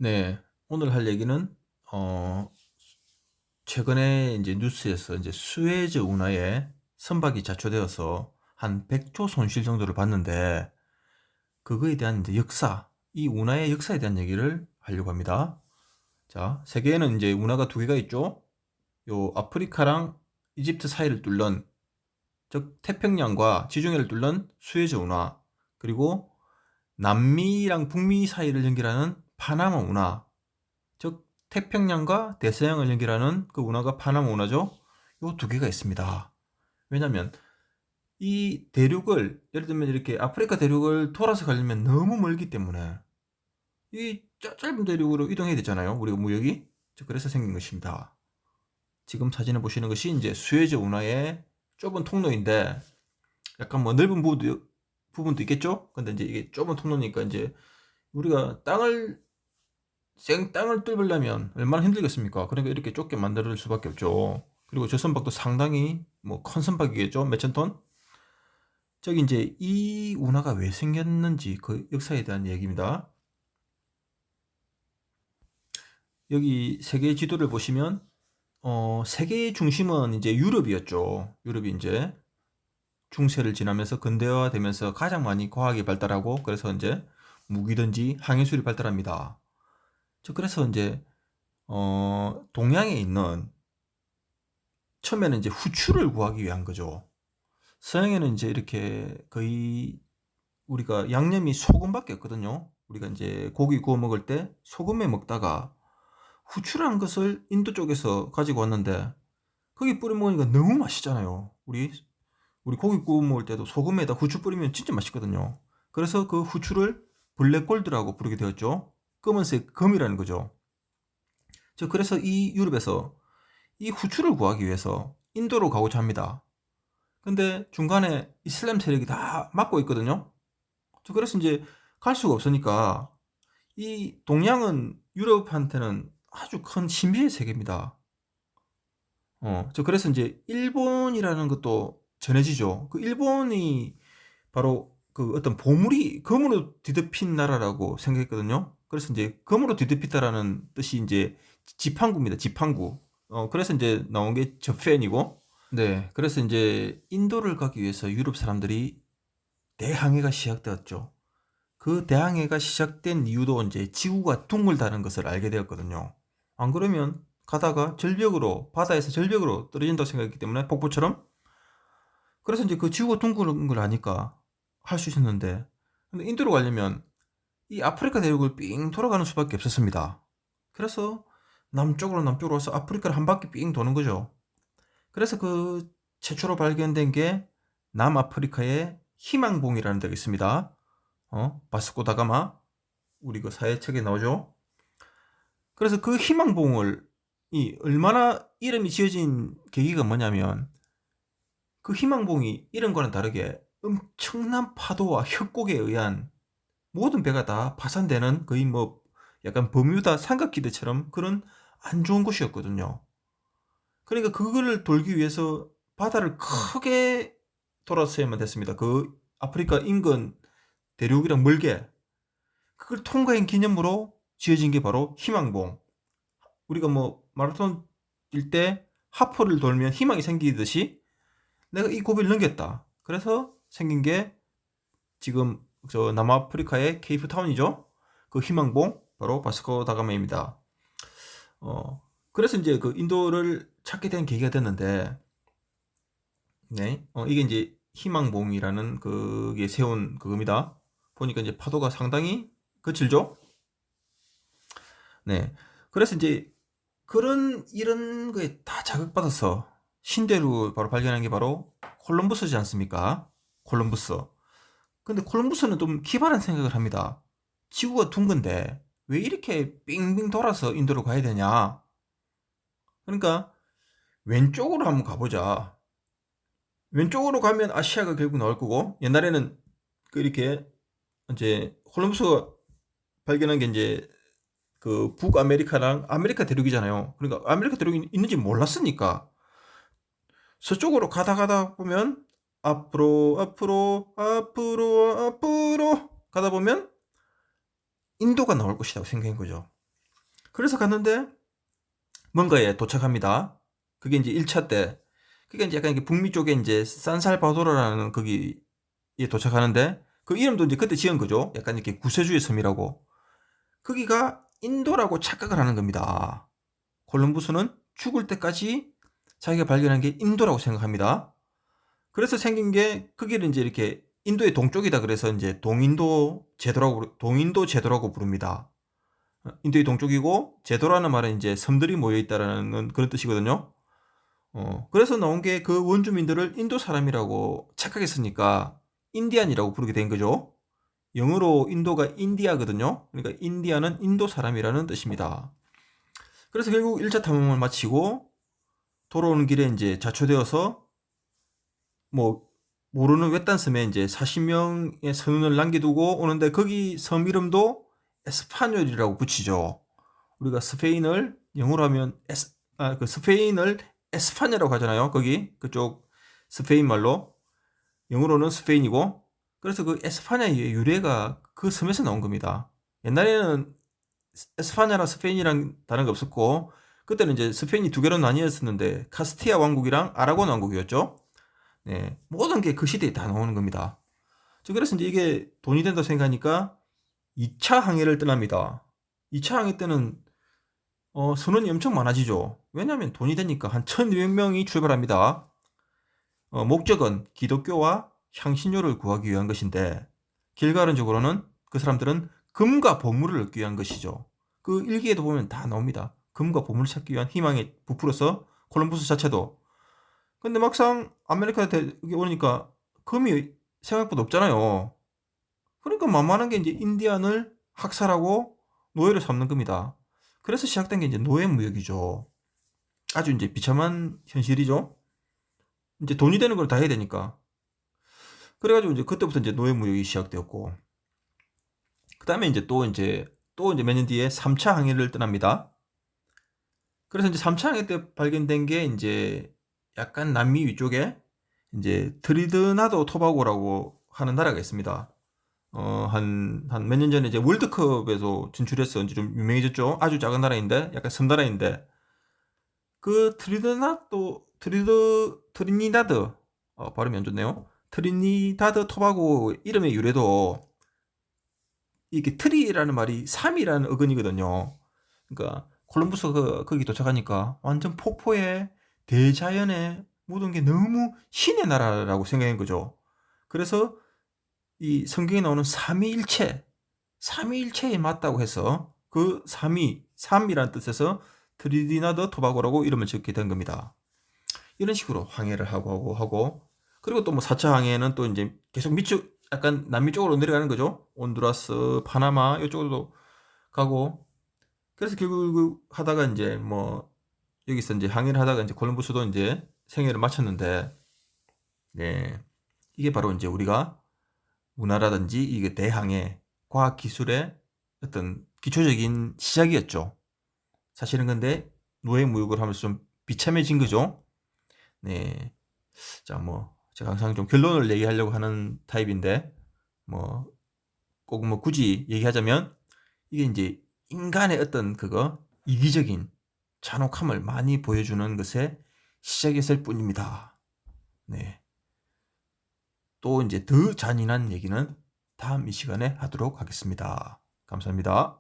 네. 오늘 할 얘기는 어 최근에 이제 뉴스에서 이제 수에즈 운하에 선박이 자초되어서 한 100조 손실 정도를 봤는데, 그거에 대한 이제 역사, 이 운하의 역사에 대한 얘기를 하려고 합니다. 자, 세계에는 이제 운하가 두 개가 있죠. 요 아프리카랑 이집트 사이를 뚫는, 즉 태평양과 지중해를 뚫는 수에즈 운하, 그리고 남미랑 북미 사이를 연결하는 파나마 운하, 즉 태평양과 대서양을 연결하는 그 운하가 파나마 운하죠. 요 두 개가 있습니다. 왜냐면 이 대륙을, 예를 들면 이렇게 아프리카 대륙을 돌아서 가려면 너무 멀기 때문에 이 짧은 대륙으로 이동해야 되잖아요, 우리가 무역이. 그래서 생긴 것입니다. 지금 사진에 보시는 것이 이제 수에즈 운하의 좁은 통로인데, 약간 뭐 넓은 부분도 있겠죠. 근데 이제 이게 좁은 통로니까 이제 우리가 생땅을 뚫으려면 얼마나 힘들겠습니까? 그러니까 이렇게 좁게 만들 수밖에 없죠. 그리고 저 선박도 상당히 뭐 큰 선박이겠죠. 몇천 톤? 저기 이제 이 운하가 왜 생겼는지 그 역사에 대한 얘기입니다. 여기 세계 지도를 보시면 세계의 중심은 이제 유럽이었죠. 유럽이 이제 중세를 지나면서 근대화되면서 가장 많이 과학이 발달하고, 그래서 이제 무기든지 항해술이 발달합니다. 그래서 이제 동양에 있는, 처음에는 이제 후추를 구하기 위한 거죠. 서양에는 이제 이렇게 거의 우리가 양념이 소금밖에 없거든요. 우리가 이제 고기 구워 먹을 때 소금에 먹다가 후추라는 것을 인도 쪽에서 가지고 왔는데, 거기 뿌려 먹으니까 너무 맛있잖아요. 우리 고기 구워 먹을 때도 소금에다 후추 뿌리면 진짜 맛있거든요. 그래서 그 후추를 블랙골드라고 부르게 되었죠. 검은색 금이라는 거죠. 그래서 이 유럽에서 이 후추를 구하기 위해서 인도로 가고자 합니다. 근데 중간에 이슬람 세력이 다 막고 있거든요. 그래서 이제 갈 수가 없으니까 이 동양은 유럽한테는 아주 큰 신비의 세계입니다. 그래서 이제 일본이라는 것도 전해지죠. 그 일본이 바로 그 어떤 보물이 금으로 뒤덮인 나라라고 생각했거든요. 그래서 이제 금으로 뒤덮였다라는 뜻이 이제 지팡구입니다. 지팡구. 그래서 이제 나온 게 저펜이고, 네. 그래서 이제 인도를 가기 위해서 유럽 사람들이 대항해가 시작되었죠. 그 대항해가 시작된 이유도 이제 지구가 둥글다는 것을 알게 되었거든요. 안 그러면 가다가 절벽으로, 바다에서 절벽으로 떨어진다고 생각했기 때문에, 폭포처럼. 그래서 이제 그 지구가 둥근 걸 아니까 할 수 있었는데, 근데 인도로 가려면 이 아프리카 대륙을 삥 돌아가는 수밖에 없었습니다. 그래서 남쪽으로 와서 아프리카를 한 바퀴 삥 도는 거죠. 그래서 그 최초로 발견된 게 남아프리카의 희망봉이라는 데가 있습니다. 바스코 다가마, 우리 그 사회책에 나오죠. 그래서 그 희망봉을, 이 얼마나 이름이 지어진 계기가 뭐냐면, 그 희망봉이 이름과는 다르게 엄청난 파도와 협곡에 의한 모든 배가 다 파산되는, 거의 뭐 약간 버뮤다 삼각기대처럼 그런 안 좋은 곳이었거든요. 그러니까 그거를 돌기 위해서 바다를 크게 돌았어야만 됐습니다. 그 아프리카 인근 대륙이랑 멀게. 그걸 통과한 기념으로 지어진 게 바로 희망봉. 우리가 뭐 마라톤 뛸 때 하프를 돌면 희망이 생기듯이 내가 이 고비를 넘겼다. 그래서 생긴 게 지금 저 남아프리카의 케이프타운이죠. 그 희망봉, 바로 바스코 다가마입니다. 그래서 이제 그 인도를 찾게 된 계기가 됐는데, 네, 이게 이제 희망봉이라는 그게 세운 그겁니다. 보니까 이제 파도가 상당히 거칠죠. 네, 그래서 이제 그런 이런 거에 다 자극받아서 신대륙을 바로 발견한 게 바로 콜럼버스지 않습니까? 콜럼버스. 근데 콜럼버스는 좀 기발한 생각을 합니다. 지구가 둥근데 왜 이렇게 빙빙 돌아서 인도로 가야 되냐? 그러니까 왼쪽으로 한번 가보자. 왼쪽으로 가면 아시아가 결국 나올 거고, 옛날에는 그 이렇게 이제 콜럼버스가 발견한 게 이제 그 북아메리카랑 아메리카 대륙이잖아요. 그러니까 아메리카 대륙이 있는지 몰랐으니까 서쪽으로 가다 보면 앞으로 가다 보면 인도가 나올 것이라고 생각한 거죠. 그래서 갔는데 뭔가에 도착합니다. 그게 이제 1차 때. 그게 이제 약간 북미 쪽에 이제 산살바도르라는 거기에 도착하는데 그 이름도 이제 그때 지은 거죠. 약간 이렇게 구세주의 섬이라고. 거기가 인도라고 착각을 하는 겁니다. 콜럼부스는 죽을 때까지 자기가 발견한 게 인도라고 생각합니다. 그래서 생긴 게 거기를 이제 이렇게 인도의 동쪽이다 그래서 이제 동인도 제도라고 부릅니다. 인도의 동쪽이고 제도라는 말은 이제 섬들이 모여 있다라는 그런 뜻이거든요. 그래서 나온 게 그 원주민들을 인도 사람이라고 착각했으니까 인디안이라고 부르게 된 거죠. 영어로 인도가 인디아거든요. 그러니까 인디아는 인도 사람이라는 뜻입니다. 그래서 결국 1차 탐험을 마치고 돌아오는 길에 이제 자초되어서 뭐 모르는 외딴 섬에 이제 40명의 선원을 남겨두고 오는데 거기 섬 이름도 에스파뇰이라고 붙이죠. 우리가 스페인을 영어로 하면 그 스페인을 에스파냐라고 하잖아요. 거기 그쪽 스페인 말로 영어로는 스페인이고 그래서 그 에스파냐의 유래가 그 섬에서 나온 겁니다. 옛날에는 에스파냐랑 스페인이랑 다른 게 없었고 그때는 이제 스페인이 두 개로 나뉘었었는데 카스티아 왕국이랑 아라곤 왕국이었죠. 네, 모든 게 그 시대에 다 나오는 겁니다. 그래서 이제 이게 돈이 된다고 생각하니까 2차 항해를 떠납니다. 2차 항해 때는 선원이 엄청 많아지죠. 왜냐하면 돈이 되니까 한 1200명이 출발합니다. 목적은 기독교와 향신료를 구하기 위한 것인데 결과론적으로는 그 사람들은 금과 보물을 얻기 위한 것이죠. 그 일기에도 보면 다 나옵니다. 금과 보물을 찾기 위한 희망에 부풀어서 콜럼버스 자체도. 근데 막상 아메리카에 오니까 금이 생각보다 없잖아요. 그러니까 만만한 게 이제 인디안을 학살하고 노예로 삼는 겁니다. 그래서 시작된 게 이제 노예 무역이죠. 아주 이제 비참한 현실이죠. 이제 돈이 되는 걸 다 해야 되니까. 그래가지고 이제 그때부터 이제 노예 무역이 시작되었고, 그 다음에 이제 또 이제 몇 년 뒤에 3차 항해를 떠납니다. 그래서 이제 3차 항해 때 발견된 게 이제 약간 남미 위쪽에 이제 트리드나도 토바고라고 하는 나라가 있습니다. 한 몇 년 전에 이제 월드컵에서 진출해서 이제 좀 유명해졌죠. 아주 작은 나라인데, 약간 섬나라인데, 그 트리니다드, 발음이 안 좋네요. 트리니다드 토바고 이름의 유래도 이게 트리라는 말이 3이라는 어근이거든요. 그러니까 콜럼부스가 거기 도착하니까 완전 폭포에 대자연에 모든 게 너무 신의 나라라고 생각한 거죠. 그래서 이 성경에 나오는 삼위일체에 맞다고 해서 그 삼이라는 뜻에서 트리니다드 토바고라고 이름을 짓게 된 겁니다. 이런 식으로 항해를 하고 그리고 또 뭐 4차 항해는 또 이제 계속 밑쪽 약간 남미 쪽으로 내려가는 거죠. 온두라스, 파나마 이쪽으로도 가고 그래서 결국 하다가 이제 뭐 여기서 이제 항해를 하다가 이제 콜럼버스도 이제 생애를 마쳤는데 네. 이게 바로 이제 우리가 문화라든지 이게 대항해 과학 기술의 어떤 기초적인 시작이었죠. 사실은 근데 노예 무역을 하면서 좀 비참해진 거죠. 네. 자, 뭐 제가 항상 좀 결론을 얘기하려고 하는 타입인데 뭐 꼭 뭐 굳이 얘기하자면 이게 이제 인간의 어떤 그거 이기적인 잔혹함을 많이 보여주는 것의 시작이었을 뿐입니다. 네. 또 이제 더 잔인한 얘기는 다음 이 시간에 하도록 하겠습니다. 감사합니다.